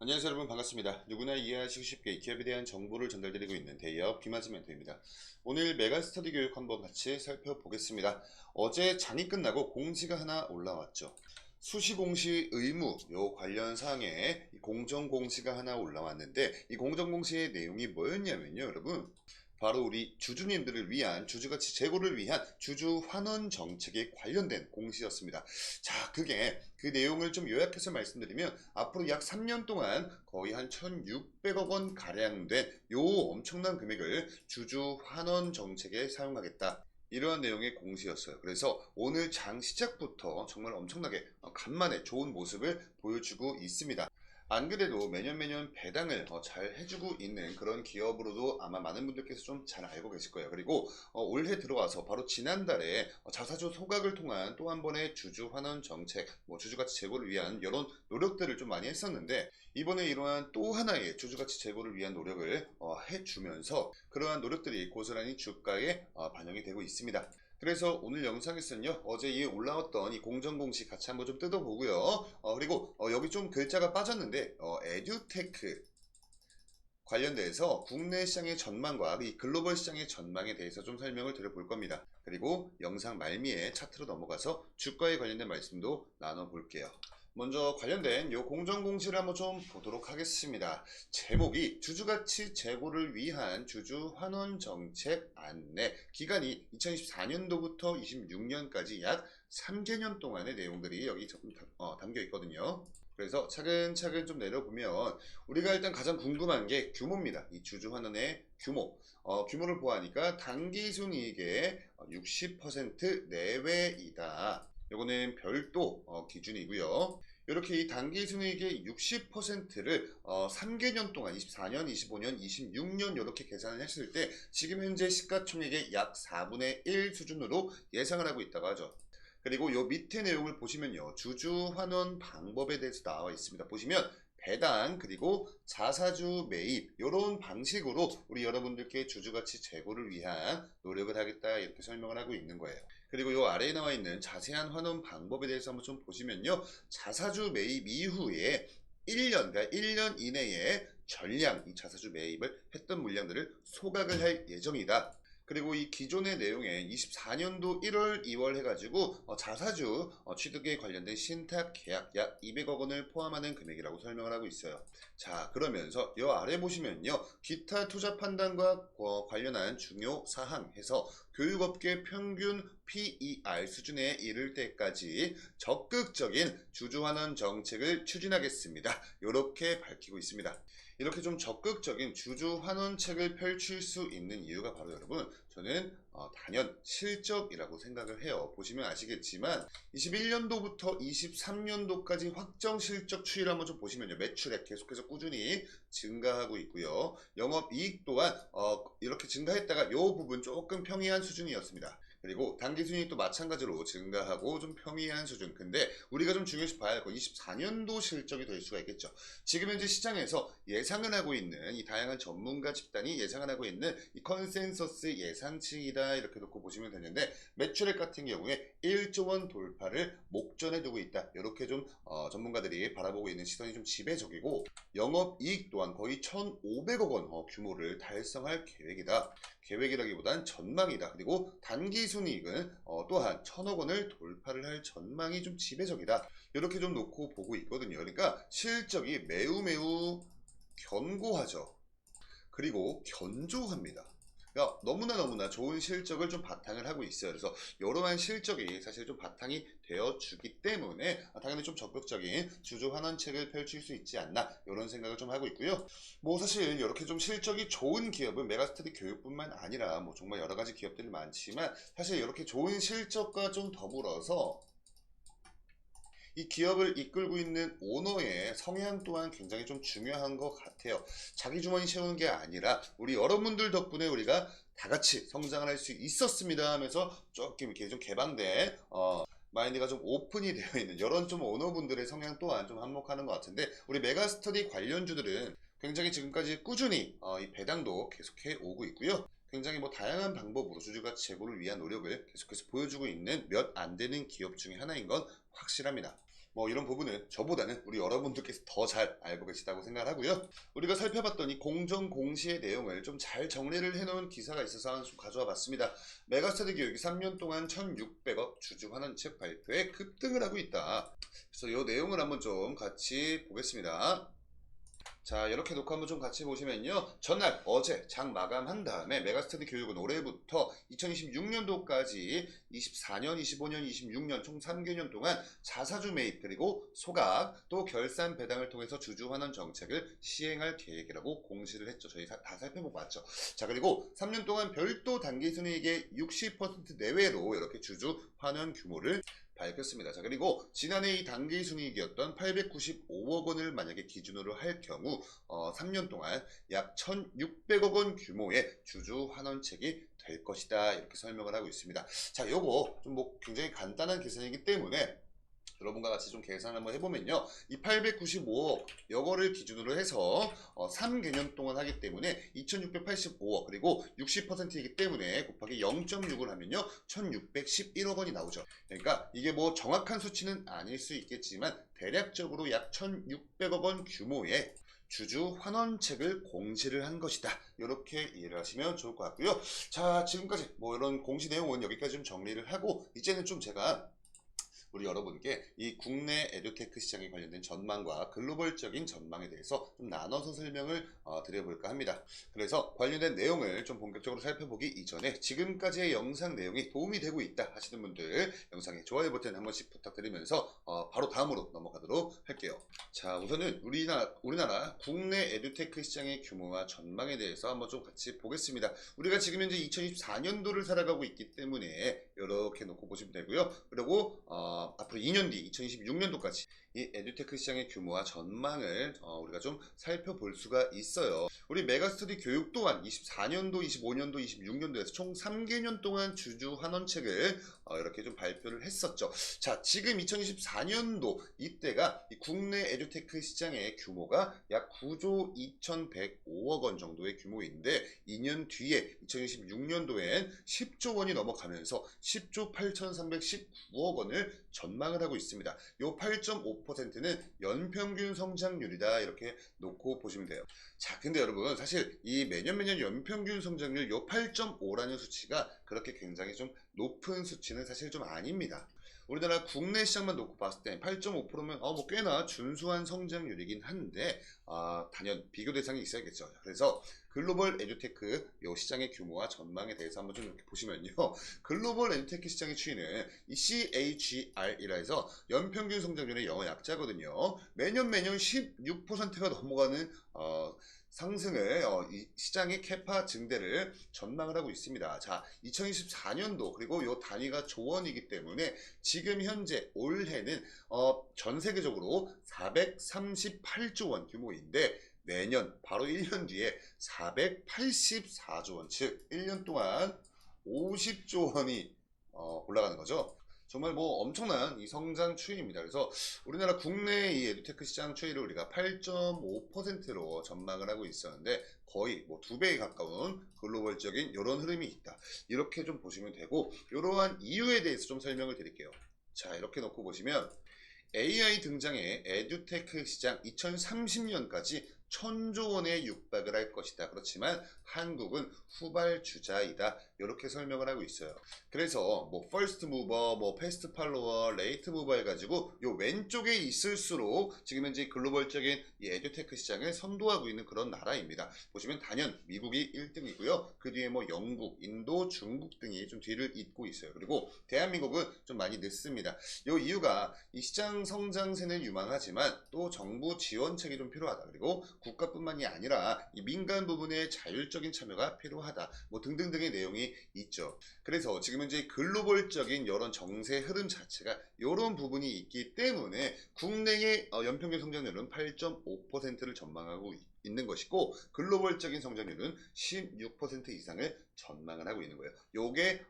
안녕하세요 여러분, 반갑습니다. 누구나 이해하시기 쉽게 기업에 대한 정보를 전달드리고 있는 대기업 김하지 멘토입니다. 오늘 메가스터디 교육 한번 같이 살펴보겠습니다. 어제 장이 끝나고 공지가 하나 올라왔죠. 수시공시 의무 요 관련 사항에 공정공시가 하나 올라왔는데, 이 공정공시의 내용이 뭐였냐면요 여러분, 바로 우리 주주님들을 위한, 주주가치 제고를 위한 주주 환원 정책에 관련된 공시였습니다. 자, 그 내용을 좀 요약해서 말씀드리면, 앞으로 약 3년 동안 거의 한 1,600억 원 가량 된 요 엄청난 금액을 주주 환원 정책에 사용하겠다, 이러한 내용의 공시였어요. 그래서 오늘 장 시작부터 정말 엄청나게 간만에 좋은 모습을 보여주고 있습니다. 안 그래도 매년 배당을 잘 해주고 있는 그런 기업으로도 아마 많은 분들께서 좀 잘 알고 계실 거예요. 그리고 올해 들어와서 바로 지난달에 자사주 소각을 통한 또 한 번의 주주 환원 정책, 주주가치 제고를 위한 이런 노력들을 좀 많이 했었는데, 이번에 이러한 또 하나의 주주가치 제고를 위한 노력을 해주면서 그러한 노력들이 고스란히 주가에 반영이 되고 있습니다. 그래서 오늘 영상에서는요, 어제 이 올라왔던 이 공정공시 같이 한번 좀 뜯어보고요. 그리고 여기 좀 글자가 빠졌는데, 에듀테크 관련돼서 국내 시장의 전망과 이 글로벌 시장의 전망에 대해서 좀 설명을 드려볼 겁니다. 그리고 영상 말미에 차트로 넘어가서 주가에 관련된 말씀도 나눠볼게요. 먼저 관련된 요 공정공시를 한번 좀 보도록 하겠습니다. 제목이 주주가치 제고를 위한 주주 환원 정책 안내, 기간이 2024년도부터 26년까지 약 3개년 동안의 내용들이 여기 담겨 있거든요. 그래서 차근차근 좀 내려보면 우리가 일단 가장 궁금한 게 규모입니다. 이 주주 환원의 규모. 규모를 보아하니까 당기순이익의 60% 내외이다. 요거는 별도 기준이고요. 이렇게 이 당기순이익의 60%를 3개년 동안 24년, 25년, 26년 이렇게 계산을 했을 때 지금 현재 시가총액의 약 4분의 1 수준으로 예상을 하고 있다고 하죠. 그리고 요 밑에 내용을 보시면요, 주주 환원 방법에 대해서 나와 있습니다. 보시면 배당 그리고 자사주 매입, 이런 방식으로 우리 여러분들께 주주가치 제고를 위한 노력을 하겠다, 이렇게 설명을 하고 있는 거예요. 그리고 요 아래에 나와 있는 자세한 환원 방법에 대해서 한번 좀 보시면요, 자사주 매입 이후에 1년, 그러니까 1년 이내에 전량 이 자사주 매입을 했던 물량들을 소각을 할 예정이다. 그리고 이 기존의 내용에 24년도 1월, 2월 해가지고 자사주 취득에 관련된 신탁 계약 약 200억 원을 포함하는 금액이라고 설명을 하고 있어요. 자, 그러면서 이 아래 보시면요, 기타 투자 판단과 관련한 중요 사항 해서 교육업계 평균 PER 수준에 이를 때까지 적극적인 주주환원 정책을 추진하겠습니다, 이렇게 밝히고 있습니다. 이렇게 좀 적극적인 주주환원책을 펼칠 수 있는 이유가 바로 여러분, 저는 단연 실적이라고 생각을 해요. 보시면 아시겠지만 21년도부터 23년도까지 확정 실적 추이를 한번 좀 보시면요, 매출액 계속해서 꾸준히 증가하고 있고요. 영업이익 또한 이렇게 증가했다가 이 부분 조금 평이한 수준이었습니다. 그리고 당기순이익도 마찬가지로 증가하고 좀 평이한 수준. 근데 우리가 좀 중요시 봐야 할 건 24년도 실적이 될 수가 있겠죠. 지금 현재 시장에서 예상을 하고 있는 이 다양한 전문가 집단이 예상을 하고 있는 이 컨센서스 예상치이다, 이렇게 놓고 보시면 되는데, 매출액 같은 경우에 1조 원 돌파를 목전에 두고 있다, 이렇게 좀 전문가들이 바라보고 있는 시선이 좀 지배적이고, 영업이익 또한 거의 1,500억 원 규모를 달성할 계획이다. 계획이라기보단 전망이다. 그리고 단기순이익은 또한 1,000억 원을 돌파를 할 전망이 좀 지배적이다, 이렇게 좀 놓고 보고 있거든요. 그러니까 실적이 매우 견고하죠. 그리고 견조합니다. 그러니까 너무나 좋은 실적을 좀 바탕을 하고 있어요. 그래서 이러한 실적이 사실 좀 바탕이 되어주기 때문에 당연히 좀 적극적인 주주 환원책을 펼칠 수 있지 않나, 이런 생각을 좀 하고 있고요. 사실 이렇게 좀 실적이 좋은 기업은 메가스터디 교육뿐만 아니라 정말 여러 가지 기업들이 많지만, 사실 이렇게 좋은 실적과 좀 더불어서 이 기업을 이끌고 있는 오너의 성향 또한 굉장히 좀 중요한 것 같아요. 자기 주머니 채우는 게 아니라 우리 여러분들 덕분에 우리가 다 같이 성장을 할 수 있었습니다 하면서 조금 이렇게 좀 개방된 마인드가 좀 오픈이 되어 있는 이런 좀 오너분들의 성향 또한 좀 한몫하는 것 같은데, 우리 메가스터디 관련주들은 굉장히 지금까지 꾸준히 이 배당도 계속해 오고 있고요. 굉장히 다양한 방법으로 주주가치 제고를 위한 노력을 계속해서 보여주고 있는 몇 안 되는 기업 중에 하나인 건 확실합니다. 뭐 이런 부분은 저보다는 우리 여러분들께서 더 잘 알고 계시다고 생각하고요. 우리가 살펴봤더니 공정 공시의 내용을 좀 잘 정리를 해놓은 기사가 있어서 하나 좀 가져와 봤습니다. 메가스터디 교육이 3년 동안 1,600억 주주 환원책 발표에 급등을 하고 있다. 그래서 이 내용을 한번 좀 같이 보겠습니다. 자, 이렇게 놓고 한번 좀 같이 보시면요. 전날 어제 장 마감한 다음에 메가스터디 교육은 올해부터 2026년도까지 24년, 25년, 26년 총 3개년 동안 자사주 매입 그리고 소각 또 결산 배당을 통해서 주주 환원 정책을 시행할 계획이라고 공시를 했죠. 저희 다 살펴보고 왔죠. 자, 그리고 3년 동안 별도 단기순이익의 60% 내외로 이렇게 주주 환원 규모를 밝혔습니다. 자, 그리고 지난해 이 단기순이익이었던 895억 원을 만약에 기준으로 할 경우 3년 동안 약 1,600억 원 규모의 주주 환원책이 될 것이다. 이렇게 설명을 하고 있습니다. 자, 요거 좀 뭐 굉장히 간단한 계산이기 때문에 여러분과 같이 좀 계산 한번 해보면요. 이 895억 요거를 기준으로 해서 3개년 동안 하기 때문에 2685억 그리고 60%이기 때문에 곱하기 0.6을 하면요. 1611억 원이 나오죠. 그러니까 이게 뭐 정확한 수치는 아닐 수 있겠지만 대략적으로 약 1600억 원 규모의 주주 환원책을 공시를 한 것이다. 이렇게 이해를 하시면 좋을 것 같고요. 자, 지금까지 뭐 이런 공시 내용은 여기까지 좀 정리를 하고 이제는 좀 제가 우리 여러분께 이 국내 에듀테크 시장에 관련된 전망과 글로벌적인 전망에 대해서 좀 나눠서 설명을 드려볼까 합니다. 그래서 관련된 내용을 좀 본격적으로 살펴보기 이전에 지금까지의 영상 내용이 도움이 되고 있다 하시는 분들 영상에 좋아요 버튼 한 번씩 부탁드리면서 바로 다음으로 넘어가도록 할게요. 자, 우선은 우리나라 국내 에듀테크 시장의 규모와 전망에 대해서 한번 좀 같이 보겠습니다. 우리가 지금 현재 2024년도를 살아가고 있기 때문에 이렇게 놓고 보시면 되고요. 그리고 앞으로 2년 뒤 2026년도까지 이 에듀테크 시장의 규모와 전망을 우리가 좀 살펴볼 수가 있어요. 우리 메가스터디 교육 또한 24년도, 25년도, 26년도에서 총 3개년 동안 주주 환원책을 이렇게 좀 발표를 했었죠. 자, 지금 2024년도 이때가 이 국내 에듀테크 시장의 규모가 약 9조 2105억 원 정도의 규모인데 2년 뒤에 2026년도엔 10조 원이 넘어가면서 10조 8319억 원을 전망을 하고 있습니다. 요 8.5%는 연평균 성장률이다 이렇게 놓고 보시면 돼요. 자, 근데 여러분 사실 이 매년 연평균 성장률 요 8.5라는 수치가 그렇게 굉장히 좀 높은 수치는 사실 좀 아닙니다. 우리나라 국내 시장만 놓고 봤을 때 8.5%면 뭐 꽤나 준수한 성장률이긴 한데 단연 비교 대상이 있어야겠죠. 그래서 글로벌 에듀테크 요 시장의 규모와 전망에 대해서 한번 좀 이렇게 보시면요. 글로벌 에듀테크 시장의 추이는 이 CAGR이라 해서 연평균 성장률의 영어 약자거든요. 매년 16%가 넘어가는 상승을 이 시장의 캐파 증대를 전망을 하고 있습니다. 자, 2024년도 그리고 요 단위가 조원이기 때문에 지금 현재 올해는 전 세계적으로 438조 원 규모인데 내년 바로 1년 뒤에 484조 원, 즉 1년 동안 50조 원이 올라가는 거죠. 정말 뭐 엄청난 이 성장 추이입니다. 그래서 우리나라 국내 이 에듀테크 시장 추이를 우리가 8.5%로 전망을 하고 있었는데 거의 뭐 2배에 가까운 글로벌적인 이런 흐름이 있다. 이렇게 좀 보시면 되고 이러한 이유에 대해서 좀 설명을 드릴게요. 자, 이렇게 놓고 보시면 AI 등장해 에듀테크 시장 2030년까지 1,000조 원에 육박을 할 것이다. 그렇지만 한국은 후발주자이다. 이렇게 설명을 하고 있어요. 그래서 뭐 퍼스트 무버, 뭐 패스트 팔로워, 레이트 무버 해가지고 요 왼쪽에 있을수록 지금 현재 글로벌적인 이 에듀테크 시장을 선도하고 있는 그런 나라입니다. 보시면 단연 미국이 1등이고요. 그 뒤에 뭐 영국, 인도, 중국 등이 좀 뒤를 잇고 있어요. 그리고 대한민국은 좀 많이 늦습니다. 요 이유가 이 시장 성장세는 유망하지만 또 정부 지원책이 좀 필요하다. 그리고 국가뿐만이 아니라 이 민간 부분의 자율적인 참여가 필요하다. 뭐 등등등의 내용이 있죠. 그래서 지금 현재 글로벌적인 이런 정세 흐름 자체가 이런 부분이 있기 때문에 국내의 연평균 성장률은 8.5%를 전망하고 있는 것이고 글로벌적인 성장률은 16% 이상을 전망을 하고 있는 거예요. 요게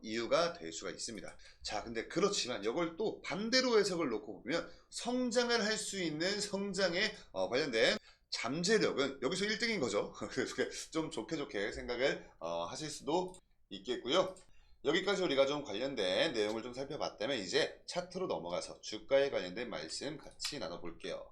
이유가 될 수가 있습니다. 자, 근데 그렇지만 이걸 또 반대로 해석을 놓고 보면 성장을 할 수 있는 성장에 관련된 잠재력은 여기서 1등인 거죠. 그래서 좀 좋게 생각을 하실 수도 있겠고요. 여기까지 우리가 좀 관련된 내용을 좀 살펴봤다면 이제 차트로 넘어가서 주가에 관련된 말씀 같이 나눠볼게요.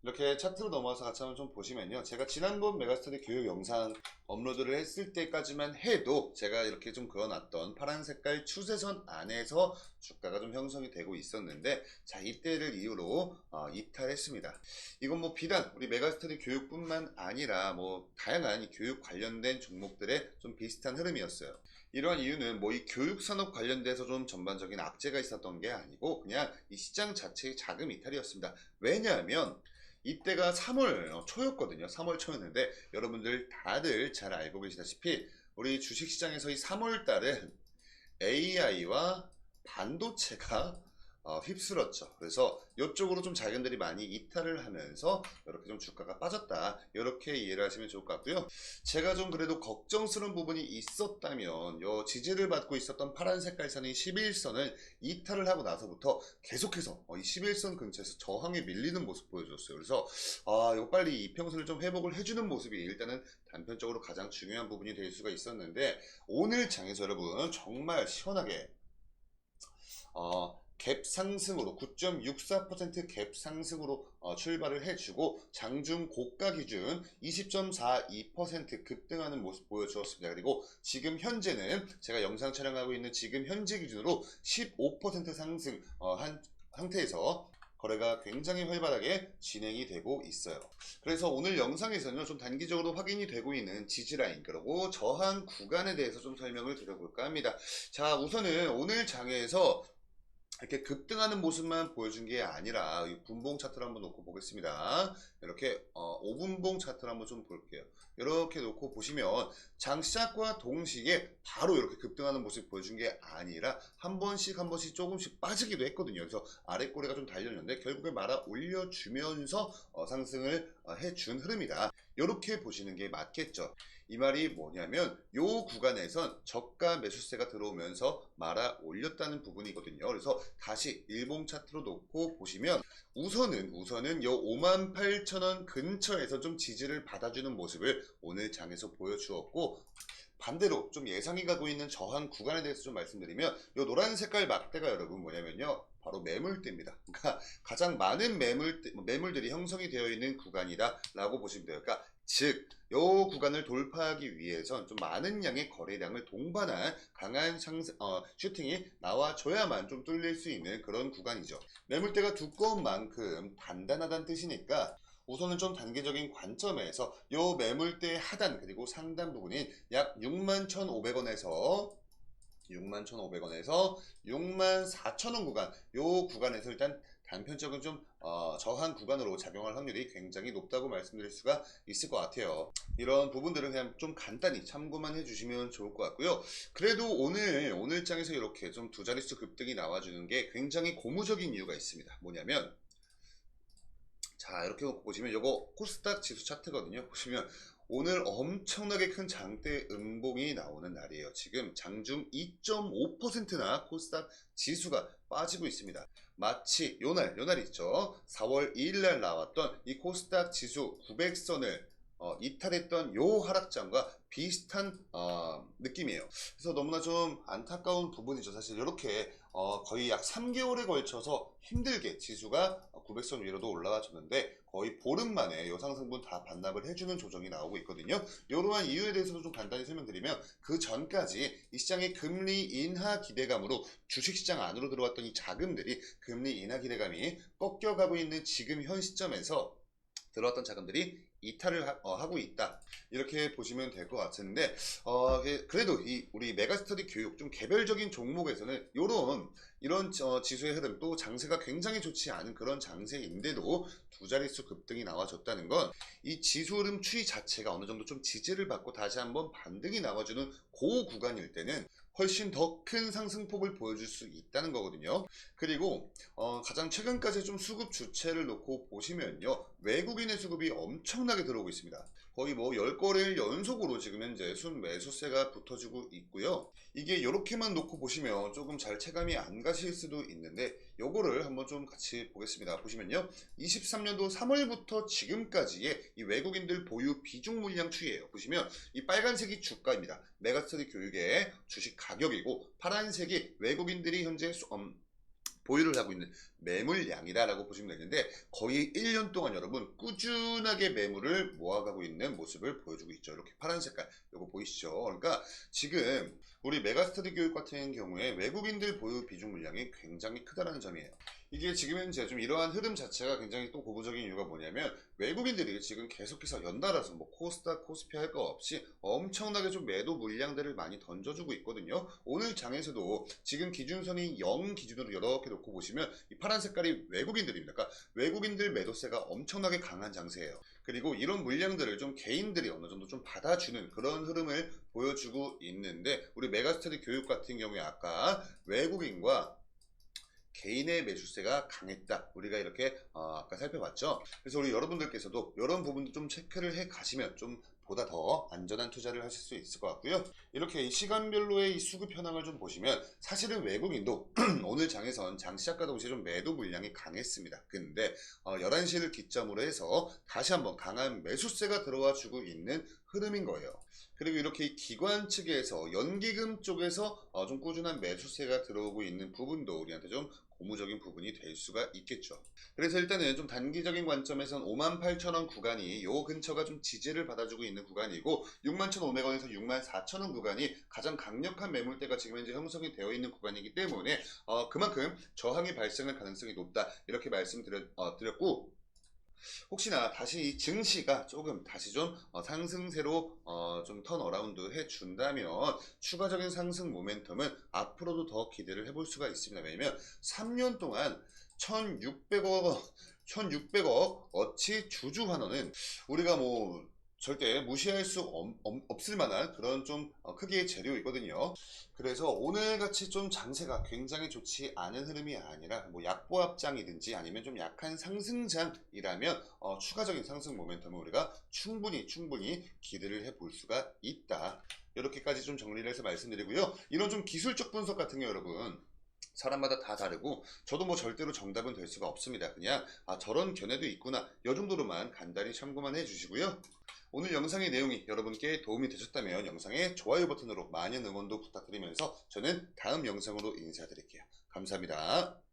이렇게 차트로 넘어가서 같이 한번 좀 보시면요. 제가 지난번 메가스터디 교육 영상 업로드를 했을 때까지만 해도 제가 이렇게 좀 그어놨던 파란 색깔 추세선 안에서 주가가 좀 형성이 되고 있었는데, 자, 이때를 이유로 이탈했습니다. 이건 뭐 비단 우리 메가스터디 교육뿐만 아니라 뭐 다양한 이 교육 관련된 종목들의 좀 비슷한 흐름이었어요. 이러한 이유는 뭐 이 교육 산업 관련돼서 좀 전반적인 악재가 있었던 게 아니고 그냥 이 시장 자체의 자금 이탈이었습니다. 왜냐하면 이때가 3월 초였거든요. 3월 초였는데 여러분들 다들 잘 알고 계시다시피 우리 주식시장에서 이 3월 달은 AI와 반도체가 휩쓸었죠. 그래서 이쪽으로 좀 자금들이 많이 이탈을 하면서 이렇게 좀 주가가 빠졌다, 이렇게 이해를 하시면 좋을 것 같고요. 제가 좀 그래도 걱정스러운 부분이 있었다면 요 지지를 받고 있었던 파란 색깔 선이 11선을 이탈을 하고 나서부터 계속해서 이 11선 근처에서 저항에 밀리는 모습 보여줬어요. 그래서 이거 빨리 이평선을 좀 회복을 해주는 모습이 일단은 단편적으로 가장 중요한 부분이 될 수가 있었는데, 오늘 장에서 여러분 정말 시원하게 갭 상승으로 9.64% 갭 상승으로 출발을 해주고 장중 고가 기준 20.42% 급등하는 모습 보여주었습니다. 그리고 지금 현재는 제가 영상 촬영하고 있는 지금 현재 기준으로 15% 상승 한 상태에서 거래가 굉장히 활발하게 진행이 되고 있어요. 그래서 오늘 영상에서는 좀 단기적으로 확인이 되고 있는 지지라인 그리고 저항 구간에 대해서 좀 설명을 드려볼까 합니다. 자, 우선은 오늘 장에서 이렇게 급등하는 모습만 보여준 게 아니라 이 분봉 차트를 한번 놓고 보겠습니다. 이렇게 5분봉 차트를 한번 좀 볼게요. 이렇게 놓고 보시면 장 시작과 동시에 바로 이렇게 급등하는 모습 보여준 게 아니라 한 번씩 조금씩 빠지기도 했거든요. 그래서 아랫꼬리가 좀 달렸는데 결국에 말아 올려주면서 상승을 해준 흐름이다, 이렇게 보시는 게 맞겠죠. 이 말이 뭐냐면 요 구간에선 저가 매수세가 들어오면서 말아 올렸다는 부분이거든요. 그래서 다시 일봉 차트로 놓고 보시면 우선은 요 58,000원 근처에서 좀 지지를 받아주는 모습을 오늘 장에서 보여주었고, 반대로 좀 예상이 가고 있는 저항 구간에 대해서 좀 말씀드리면 요 노란 색깔 막대가 여러분 뭐냐면요, 바로 매물대입니다. 그러니까 가장 많은 매물들이 형성이 되어 있는 구간이다 라고 보시면 돼요. 그러니까 즉, 요 구간을 돌파하기 위해선 좀 많은 양의 거래량을 동반한 강한 슈팅이 나와줘야만 좀 뚫릴 수 있는 그런 구간이죠. 매물대가 두꺼운 만큼 단단하다는 뜻이니까 우선은 좀 단기적인 관점에서 요 매물대의 하단 그리고 상단 부분인 약 61,500원에서 64,000원 구간, 요 구간에서 일단 단편적인 좀 저항 구간으로 작용할 확률이 굉장히 높다고 말씀드릴 수가 있을 것 같아요. 이런 부분들은 그냥 좀 간단히 참고만 해주시면 좋을 것 같고요. 그래도 오늘 장에서 이렇게 좀 두 자릿수 급등이 나와주는 게 굉장히 고무적인 이유가 있습니다. 뭐냐면, 자, 이렇게 놓고 보시면 요거 코스닥 지수 차트거든요. 보시면 오늘 엄청나게 큰 장대 음봉이 나오는 날이에요. 지금 장중 2.5%나 코스닥 지수가 빠지고 있습니다. 마치 요날 있죠. 4월 2일 날 나왔던 이 코스닥 지수 900선을 이탈했던 요 하락장과 비슷한 느낌이에요. 그래서 너무나 좀 안타까운 부분이죠. 사실 이렇게 거의 약 3개월에 걸쳐서 힘들게 지수가 900선 위로도 올라와 줬는데 거의 보름 만에 요 상승분 다 반납을 해주는 조정이 나오고 있거든요. 이러한 이유에 대해서도 좀 간단히 설명드리면, 그 전까지 이 시장의 금리 인하 기대감으로 주식시장 안으로 들어왔던 이 자금들이 금리 인하 기대감이 꺾여가고 있는 지금 현 시점에서 들어왔던 자금들이 이탈을 하고 있다, 이렇게 보시면 될 것 같은데, 그래도 이 우리 메가스터디 교육 좀 개별적인 종목에서는 이런 지수의 흐름, 또 장세가 굉장히 좋지 않은 그런 장세인데도 두 자릿수 급등이 나와줬다는 건 이 지수 흐름 추이 자체가 어느 정도 좀 지지를 받고 다시 한번 반등이 나와주는 그 구간일 때는 훨씬 더 큰 상승폭을 보여줄 수 있다는 거거든요. 그리고 가장 최근까지 좀 수급 주체를 놓고 보시면요, 외국인의 수급이 엄청나게 들어오고 있습니다. 거의 뭐 10거래일 연속으로 지금 현재 순매수세가 붙어지고 있고요. 이게 이렇게만 놓고 보시면 조금 잘 체감이 안 가실 수도 있는데, 요거를 한번 좀 같이 보겠습니다. 보시면요, 23년도 3월부터 지금까지의 이 외국인들 보유 비중 물량 추이예요. 보시면 이 빨간색이 주가입니다. 메가스터디 교육의 주식 가격이고 파란색이 외국인들이 현재 보유를 하고 있는 매물량이라고 보시면 되는데 거의 1년 동안 여러분 꾸준하게 매물을 모아가고 있는 모습을 보여주고 있죠. 이렇게 파란 색깔 이거 보이시죠? 그러니까 지금 우리 메가스터디 교육 같은 경우에 외국인들 보유 비중 물량이 굉장히 크다는 점이에요. 이게 지금 현재 좀 이러한 흐름 자체가 굉장히 또 고무적인 이유가 뭐냐면 외국인들이 지금 계속해서 연달아서 뭐 코스닥, 코스피 할 거 없이 엄청나게 좀 매도 물량들을 많이 던져주고 있거든요. 오늘 장에서도 지금 기준선이 0 기준으로 이렇게 놓고 보시면 이 파란 색깔이 외국인들입니다. 그러니까 외국인들 매도세가 엄청나게 강한 장세예요. 그리고 이런 물량들을 좀 개인들이 어느 정도 좀 받아주는 그런 흐름을 보여주고 있는데 우리 메가스터디 교육 같은 경우에 아까 외국인과 개인의 매수세가 강했다. 우리가 이렇게 아까 살펴봤죠. 그래서 우리 여러분들께서도 이런 부분도 좀 체크를 해 가시면 좀 보다 더 안전한 투자를 하실 수 있을 것 같고요. 이렇게 이 시간별로의 이 수급 현황을 좀 보시면 사실은 외국인도 오늘 장에선 장 시작과 동시에 좀 매도 물량이 강했습니다. 근데 11시를 기점으로 해서 다시 한번 강한 매수세가 들어와 주고 있는 흐름인 거예요. 그리고 이렇게 이 기관 측에서 연기금 쪽에서 좀 꾸준한 매수세가 들어오고 있는 부분도 우리한테 좀 고무적인 부분이 될 수가 있겠죠. 그래서 일단은 좀 단기적인 관점에선 58,000원 구간이 요 근처가 좀 지지를 받아주고 있는 구간이고 61,500원에서 64,000원 구간이 가장 강력한 매물대가 지금 현재 형성이 되어 있는 구간이기 때문에 그만큼 저항이 발생할 가능성이 높다 이렇게 말씀드렸고 혹시나 다시 이 증시가 조금 다시 좀 상승세로 좀 턴어라운드 해준다면 추가적인 상승 모멘텀은 앞으로도 더 기대를 해볼 수가 있습니다. 왜냐면 3년 동안 1600억 어치 주주 환원은 우리가 뭐 절대 무시할 수 없을 만한 그런 좀 크기의 재료이거든요. 그래서 오늘같이 좀 장세가 굉장히 좋지 않은 흐름이 아니라 뭐 약보합장이든지 아니면 좀 약한 상승장이라면 추가적인 상승 모멘텀을 우리가 충분히 기대를 해볼 수가 있다. 이렇게까지 좀 정리를 해서 말씀드리고요. 이런 좀 기술적 분석 같은 게 여러분 사람마다 다 다르고 저도 뭐 절대로 정답은 될 수가 없습니다. 그냥 저런 견해도 있구나 이 정도로만 간단히 참고만 해주시고요. 오늘 영상의 내용이 여러분께 도움이 되셨다면 영상의 좋아요 버튼으로 많은 응원도 부탁드리면서 저는 다음 영상으로 인사드릴게요. 감사합니다.